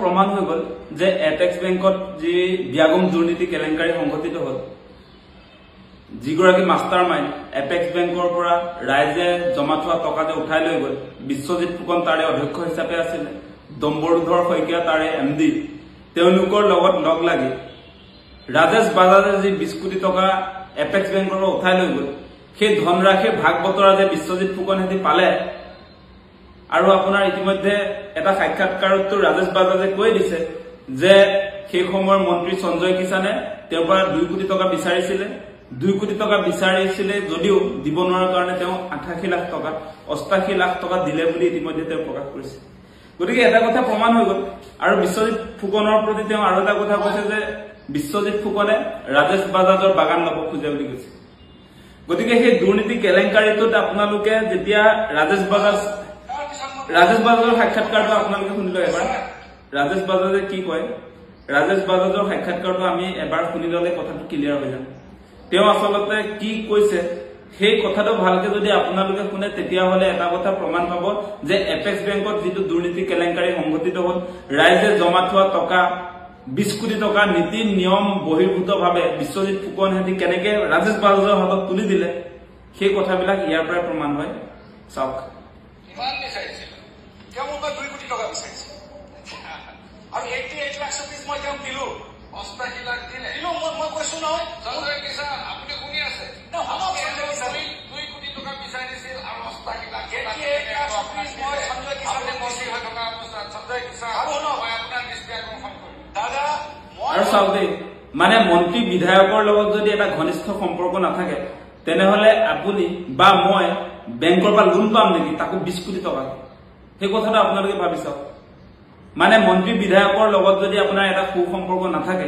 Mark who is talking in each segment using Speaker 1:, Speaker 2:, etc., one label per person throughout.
Speaker 1: প্ৰমাণ হৈ গল যে এপেক্স বেংকত যি ব্যাগম দুৰ্নীতি কেলেংকাৰী সংঘটিত হল যিগৰাকী মাষ্টাৰ মাইণ্ড এপেক্স বেংকৰ পৰা ৰাইজে জমা থোৱা টকা যে উঠাই লৈ গল বিশ্বজিৎ ফুকন তাৰে অধ্যক্ষ হিচাপে আছিল দম্বৰুধৰ শইকীয়া তাৰে এমডি তেওঁলোকৰ লগত লগ লাগি ৰাজেশ বাজাজে যি 20 কোটি টকা এপেক্স বেংকৰ পৰা উঠাই লৈ গল সেই ধনৰাশিৰ ভাগ বতৰা যে বিশ্বজিৎ ফুকন হেতি পালে আৰু আপোনাৰ ইতিমধ্যে এটা সাক্ষাৎকাৰত ৰাজেশ বাজাজে কৈ দিছে যে সেই সময়ৰ মন্ত্ৰী সঞ্জয় কিষাণে তেওঁৰ পৰা 2 কোটি টকা বিচাৰিছিল 2 কোটি টকা বিচাৰিছিল যদিও দিব নোৱাৰাৰ কাৰণে তেওঁ 88 লাখ টকা 88 লাখ টকা দিলে বুলি ইতিমধ্যে তেওঁ প্ৰকাশ কৰিছে গতিকে এটা কথা প্ৰমাণ হৈ গল আৰু বিশ্বজিৎ ফুকনৰ প্ৰতি তেওঁ আৰু এটা কথা কৈছে যে বিশ্বজিৎ ফুকনে ৰাজেশ বাজাজৰ বাগান লব খোজে বুলি কৈছে গতিকে সেই দুৰ্নীতি কেলেংকাৰীটোত আপোনালোকে যেতিয়া ৰাজেশ বাজাজৰ সাক্ষাৎকাৰটো আপোনালোকে শুনিলে এবাৰ ৰাজেশ বাজাজে কি কয় ৰাজেশ বাজাজৰ সাক্ষাৎকাৰটো আমি এবাৰ শুনি ললে কথাটো ক্লিয়াৰ হৈ যাব তেওঁ আসলতে কি কৈছে সেই কথাটো ভালকে যদি আপোনালোকে শুনে তেতিয়া হলে এটা কথা প্ৰমাণ পাব যে এপেক্স বেংকত যেটো দুৰ্নীতি কেলেংকাৰী সংঘটিত হল ৰাইজে জমা থোৱা টকা 20 কোটি টকা নীতি নিয়ম বহিৰ্ভূতভাৱে বিশ্বজিৎ ফুকন হেতি কেনেকে ৰাজেশ বাজাজৰ হাতত তুলি দিলে সেই কথাবিলাক ইয়াৰ পৰা প্ৰমাণ হয় চাওক
Speaker 2: ইমান বিচাৰিছিল কেৱল 2 কোটি টকা বিচাৰিছিল আৰু 88 লাখ সপিস মই তেওঁ দিলো 88 লাখ দিলে দিলো মই কৈছো নহয় সঞ্জয় কিষাণ আপুনি শুনি আছে না আপুনি 2 কোটি টকা বিচাৰিছিল আৰু 88 লাখ 88 লাখ সপিস মই সঞ্জয় কিষাণে মন্ত্ৰী হৈ থকা অৱস্থাত সঞ্জয় কিষাণ মই আপোনাৰ দৃষ্টি আকৰ্ষণ কৰিম দাদা
Speaker 1: আৰু চাওক দেই মানে মন্ত্ৰী বিধায়কৰ লগত যদি এটা ঘনিষ্ঠ সম্পৰ্ক নাথাকে তেনেহলে আপুনি বা মই বেংকৰ পৰা লোন পাম নেকি তাকো 20 কোটি টকা সেই কথাটো আপোনালোকে ভাবি চাওক মানে মন্ত্ৰী বিধায়কৰ লগত যদি আপোনাৰ এটা সু সম্পৰ্ক নাথাকে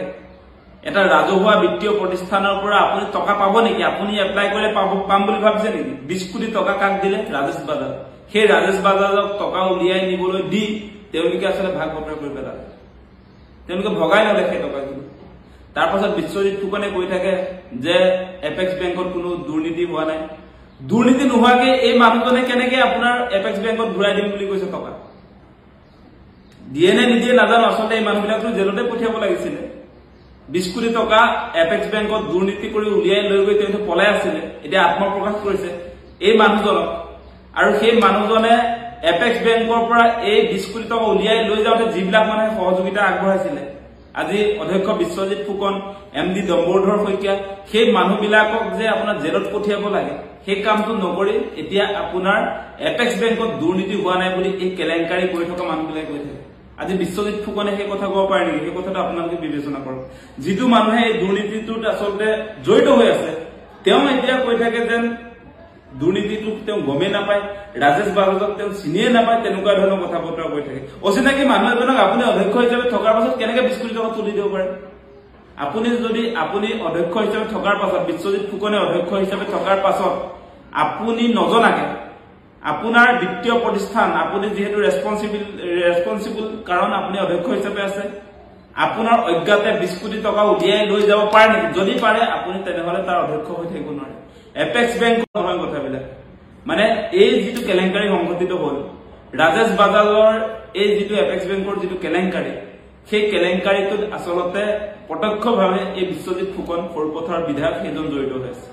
Speaker 1: এটা ৰাজহুৱা বিত্তীয় প্ৰতিষ্ঠানৰ পৰা আপুনি টকা পাব নেকি আপুনি এপ্লাই কৰিলে পাম বুলি ভাবিছে নেকি 20 কোটি টকা কাক দিলে ৰাজেশ বাজাজ সেই ৰাজেশ বাজাজক টকা উলিয়াই নিবলৈ দি তেওঁলোকে আসলে ভাগ বতৰা কৰি পেলালে তেওঁলোকে ভগাই ললে সেই টকাখিনি তাৰ পাছত বিশ্বজিৎ ফুকনে কৈ থাকে যে এপেক্স বেংকত কোনো দুৰ্নীতি হোৱা নাই দুৰ্নীতি নোহোৱাকে এই মানুহজনে কেনেকে আপোনাৰ এপেক্স বেংকত ঘূৰাই দিম বুলি কৈছে টকা ডিএনএ নিদিয়ে নাজানো আসলে এই মানুহবিলাকটো জেলতে পঠিয়াব লাগিছিল 20 কোটি টকা এপেক্স বেংকত দুৰ্নীতি কৰি উলিয়াই লৈ গৈ তেওঁ পলাই আছিল এতিয়া আত্মপ্ৰকাশ কৰিছে এই মানুহজনক আৰু সেই মানুহজনে এপেক্স বেংকৰ পৰা এই 20 কোটি টকা উলিয়াই লৈ যাওঁতে যিবিলাক মানুহে সহযোগিতা আগবঢ়াইছিল আজি অধ্যক্ষ বিশ্বজিৎ ফুকন এমডি দম্বৰুধৰ শইকীয়া সেই মানুহবিলাকক যে আপোনাৰ জেলত পঠিয়াব লাগে সেই কামটো নকৰি এতিয়া আপোনাৰ এপেক্স বেংকত দুৰ্নীতি হোৱা নাই বুলি এই কেলেংকাৰী কৰি থকা মানুহবিলাক কৈ থাকে আজি বিশ্বজিৎ ফুকনে সেই কথা ক'ব পাৰে নেকি সেই কথাটো আপোনালোকে বিবেচনা কৰক যিটো মানুহে এই দুৰ্নীতিটোত আসলতে জড়িত হৈ আছে তেওঁ এতিয়া কৈ থাকে যেন দুৰ্নীতিটো তেওঁ গমে নাপায় ৰাজেশ বাজাজক তেওঁ চিনিয়ে নাপায় তেনেকুৱা ধৰণৰ কথা বতৰা কৈ থাকে অচিনাকি মানুহ এজনক আপুনি অধ্যক্ষ হিচাপে থকাৰ পাছত কেনেকে 20 কোটি টকা তুলি দিব পাৰে আপুনি অধ্যক্ষ হিচাপে থকাৰ পাছত বিশ্বজিৎ ফুকনে অধ্যক্ষ হিচাপে থকাৰ পাছত আপুনি নজনাকে আপোনাৰ বিত্তীয় প্ৰতিষ্ঠান আপুনি যেহেতু ৰেসপন্সিবল কাৰণ আপুনি অধ্যক্ষ হিচাপে আছে আপোনাৰ অজ্ঞাতে 20 কোটি টকা উলিয়াই লৈ যাব পাৰে নেকি যদি পাৰে আপুনি তেনেহলে তাৰ অধ্যক্ষ হৈ থাকিব নোৱাৰে এপেক্স বেংকৰ নহয় কথাবিলাক মানে এই যেটো কেলেংকাৰী সংঘটিত হল ৰাজেশ বাজাজৰ এই যেটো এপেক্স বেংকৰ যেটো কেলেংকাৰী সেই কেলেংকাৰীটোত আসলতে প্ৰত্যক্ষভাৱে এই বিশ্বজিৎ ফুকন সৰুপথাৰ বিধায়ক এজন জড়িত হৈ আছে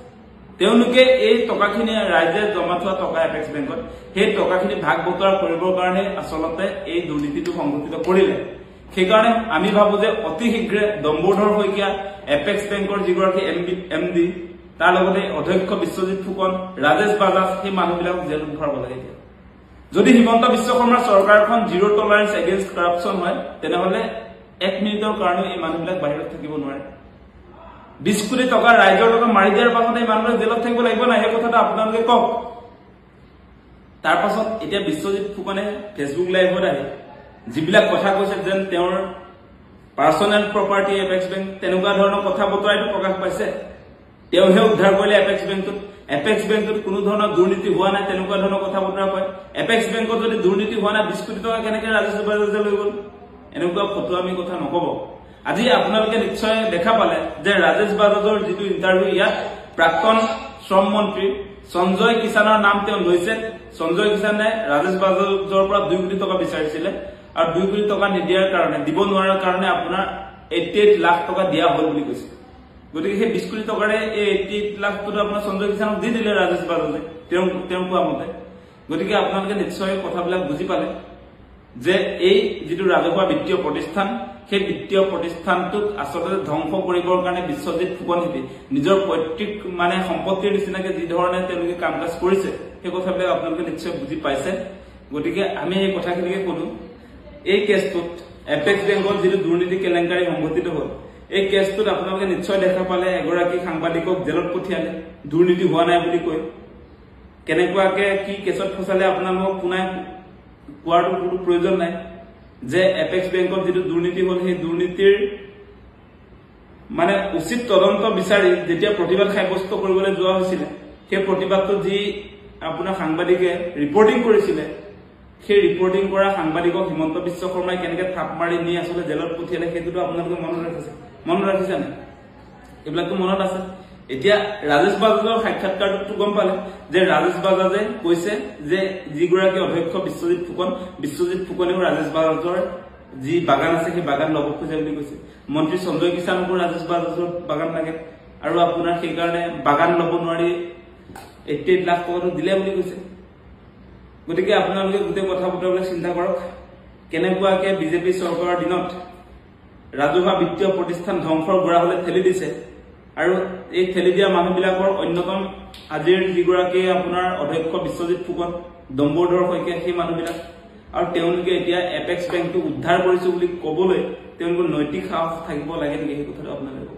Speaker 1: তেওঁলোকে এই টকাখিনি ৰাইজে জমা থোৱা টকা এপেক্স বেংকত সেই টকাখিনি ভাগ বতৰা কৰিবৰ কাৰণে আসলতে এই দুৰ্নীতিটো সংঘটিত কৰিলে সেইকাৰণে আমি ভাবো যে অতি শীঘ্ৰে দম্বৰুধৰ শইকীয়া এপেক্স বেংকৰ যিগৰাকী এমডি তাৰ লগতে অধ্যক্ষ বিশ্বজিৎ ফুকন ৰাজেশ বাজাজ সেই মানুহবিলাকক জেলত ভৰাব লাগে যদি হিমন্ত বিশ্ব শৰ্মাৰ চৰকাৰখন জিৰ' টলাৰেন্স এগেইনষ্ট কৰাপচন হয় তেনেহলে 1 মিনিটৰ কাৰণে এই মানুহবিলাক বাহিৰত থাকিব নোৱাৰে 20 কোটি টকা ৰাইজৰ টকা মাৰি দিয়াৰ পাছত এই মানুহবিলাক জেলত থাকিব লাগিব না সেই কথাটো আপোনালোকে কওক তাৰ পাছত এতিয়া বিশ্বজিৎ ফুকনে ফেচবুক লাইভত আহি যিবিলাক কথা কৈছে যেন তেওঁৰ পাৰ্সোনেল প্ৰপাৰ্টি এপেক্স বেংক তেনেকুৱা ধৰণৰ কথা বতৰাইটো প্ৰকাশ পাইছে তেওঁহে উদ্ধাৰ কৰিলে এপেক্স বেংকত কোনো ধৰণৰ দুৰ্নীতি হোৱা নাই তেনেকুৱা ধৰণৰ কথা বতৰা কয় এপেক্স বেংকত যদি দুৰ্নীতি হোৱা নাই 20 কোটি টকা কেনেকে ৰাজেশ বাজাজে লৈ গল এনেকুৱা ফটোৱামি কথা নকব আজি আপোনালোকে নিশ্চয় দেখা পালে যে ৰাজেশ বাজাজৰ যেটো ইন্টাৰভিউ ইয়াত প্ৰাক্তন শ্ৰম মন্ত্ৰী সঞ্জয় কিষাণৰ নাম তেওঁ লৈছে সঞ্জয় কিষাণে ৰাজেশ বাজাজৰ পৰা 2 কোটি টকা বিচাৰিছিল আৰু 2 কোটি টকা নিদিয়াৰ কাৰণে দিব নোৱাৰাৰ কাৰণে আপোনাৰ 88 লাখ টকা দিয়া হ'ল বুলি কৈছে গতিকে সেই 20 কোটি টকাৰে এই 88 লাখ টকা আপোনাৰ সঞ্জয় কিষাণক দি দিলে ৰাজেশ বাজাজে তেওঁ কোৱা মতে গতিকে আপোনালোকে নিশ্চয় কথাবিলাক বুজি পালে যে এই যেটো ৰাজহুৱা বিত্তীয় প্ৰতিষ্ঠান সেই বিত্তীয় প্ৰতিষ্ঠানটোক আসলে ধ্বংস কৰিবৰ কাৰণে বিশ্বজিৎ ফুকনহেতি নিজৰ পৈতৃক মানে সম্পত্তিৰ নিচিনাকে যি ধৰণে তেওঁলোকে কাম কাজ কৰিছে সেই কথাবিলাক আপোনালোকে নিশ্চয় বুজি পাইছে গতিকে আমি এই কথাখিনিকে কলো এই কেছটোত এপেক্স বেংকত যেটো দুৰ্নীতি কেলেংকাৰী সংঘটিত হ'ল এই কেছটোত আপোনালোকে নিশ্চয় দেখা পালে এগৰাকী সাংবাদিকক জেলত পঠিয়ালে দুৰ্নীতি হোৱা নাই বুলি কৈ কেনেকুৱাকে কি কেছত ফচালে আপোনালোকক পুনাই কোৱাটো কোনো প্ৰয়োজন নাই যে এপেক্স বেংকত যেটো দুৰ্নীতি হ'ল সেই দুৰ্নীতিৰ মানে উচিত তদন্ত বিচাৰি যেতিয়া প্ৰতিবাদ সাব্যস্ত কৰিবলৈ যোৱা হৈছিল সেই প্ৰতিবাদটো যি আপোনাৰ সাংবাদিকে ৰিপৰ্টিং কৰিছিল সেই ৰিপৰ্টিং কৰা সাংবাদিকক হিমন্ত বিশ্ব শৰ্মাই কেনেকৈ থাপ মাৰি নি আসলে জেলত পঠিয়ালে সেইটোতো আপোনালোকে মনত ৰাখিছে না এইবিলাকতো মনত আছে এতিয়া ৰাজেশ বাজাজৰ সাক্ষাৎকাৰটো গম পালে যে ৰাজেশ বাজাজে কৈছে যে যিগৰাকী অধ্যক্ষ বিশ্বজিৎ ফুকনেও ৰাজেশ বাজাজৰ যি বাগান আছে সেই বাগান ল'ব খোজে বুলি কৈছে মন্ত্ৰী সঞ্জয় কিষাণকো ৰাজেশ বাজাজৰ বাগান লাগে আৰু আপোনাৰ সেই কাৰণে বাগান ল'ব নোৱাৰি 88 লাখ টকাটো দিলে বুলি কৈছে গতিকে আপোনালোকে গোটেই কথা বতৰাবিলাক চিন্তা কৰক কেনেকুৱাকে বিজেপি চৰকাৰৰ দিনত ৰাজহুৱা বিত্তীয় প্ৰতিষ্ঠান ধ্বংসৰ গৰাহলৈ ঠেলি দিছে আৰু এই ঠেলি দিয়া মানুহবিলাকৰ অন্যতম আজিৰ যিগৰাকী আপোনাৰ অধ্যক্ষ বিশ্বজিৎ ফুকন দম্বৰধৰ শইকীয়া সেই মানুহবিলাক আৰু তেওঁলোকে এতিয়া এপেক্স বেংকটো উদ্ধাৰ কৰিছো বুলি ক'বলৈ তেওঁলোকৰ নৈতিক সাহস থাকিব লাগে নেকি সেই কথাটো আপোনালোকে